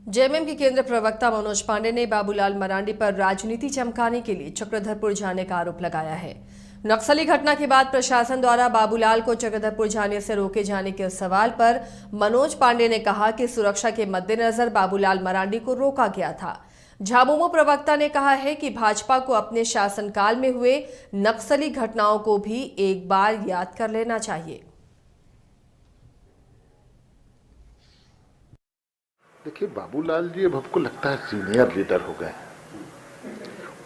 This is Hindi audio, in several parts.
जेएमएम के केंद्रीय प्रवक्ता मनोज पांडे ने बाबूलाल मरांडी पर राजनीति चमकाने के लिए चक्रधरपुर जाने का आरोप लगाया है। नक्सली घटना के बाद प्रशासन द्वारा बाबूलाल को चक्रधरपुर जाने से रोके जाने के सवाल पर मनोज पांडे ने कहा कि सुरक्षा के मद्देनजर बाबूलाल मरांडी को रोका गया था। झामुमो प्रवक्ता ने कहा है कि भाजपा को अपने शासनकाल में हुए नक्सली घटनाओं को भी एक बार याद कर लेना चाहिए। देखिए, बाबूलाल जी अब हमको लगता है सीनियर लीडर हो गए।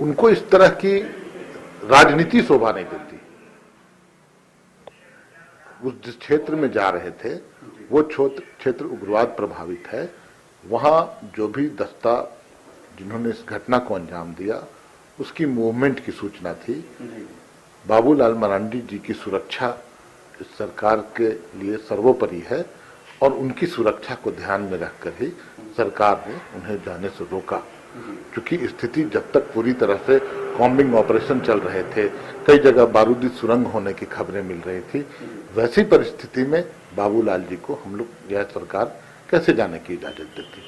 उनको इस तरह की राजनीति शोभा नहीं देती। उस जिस क्षेत्र में जा रहे थे वो क्षेत्र उग्रवाद प्रभावित है। वहां जो भी दस्ता जिन्होंने इस घटना को अंजाम दिया उसकी मूवमेंट की सूचना थी। बाबूलाल मरांडी जी की सुरक्षा इस सरकार के लिए सर्वोपरि है और उनकी सुरक्षा को ध्यान में रखकर ही सरकार ने उन्हें जाने से रोका। क्योंकि स्थिति जब तक पूरी तरह से कॉम्बिंग ऑपरेशन चल रहे थे, कई जगह बारूदी सुरंग होने की खबरें मिल रही थी, वैसी परिस्थिति में बाबूलाल जी को हम लोग यह सरकार कैसे जाने की इजाजत देती।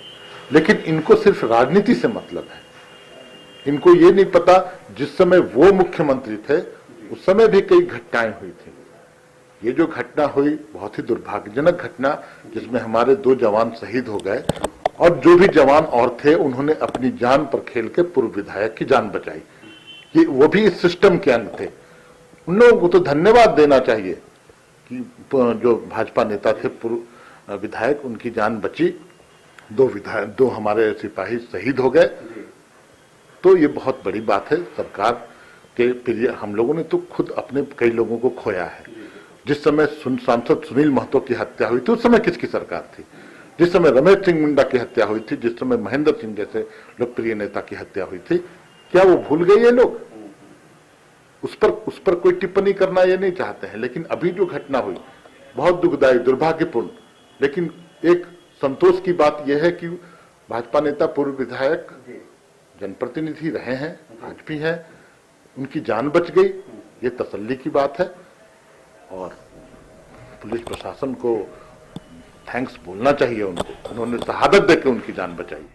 लेकिन इनको सिर्फ राजनीति से मतलब है। इनको ये नहीं पता जिस समय वो मुख्यमंत्री थे उस समय भी कई घटनाएं हुई थी। ये जो घटना हुई बहुत ही दुर्भाग्यजनक घटना, जिसमें हमारे 2 जवान शहीद हो गए और जो भी जवान और थे उन्होंने अपनी जान पर खेल के पूर्व विधायक की जान बचाई। ये वो भी इस सिस्टम के अंग थे। उन लोगों को तो धन्यवाद देना चाहिए कि जो भाजपा नेता थे पूर्व विधायक, उनकी जान बची। 2 हमारे सिपाही शहीद हो गए, तो ये बहुत बड़ी बात है। सरकार के प्रिय हम लोगों ने तो खुद अपने कई लोगों को खोया है। जिस समय सांसद सुनील महतो की हत्या हुई थी उस समय किसकी सरकार थी? जिस समय रमेश सिंह मुंडा की हत्या हुई थी, जिस समय महेंद्र सिंह जैसे लोकप्रिय नेता की हत्या हुई थी, क्या वो भूल गए ये लोग? उस पर कोई टिप्पणी करना ये नहीं चाहते हैं। लेकिन अभी जो घटना हुई बहुत दुखदायी, दुर्भाग्यपूर्ण। लेकिन एक संतोष की बात यह है कि भाजपा नेता पूर्व विधायक जनप्रतिनिधि रहे हैं, आज भी हैं, उनकी जान बच गई, ये तसल्ली की बात है। और पुलिस प्रशासन को थैंक्स बोलना चाहिए उनको, उन्होंने शहादत देकर उनकी जान बचाई।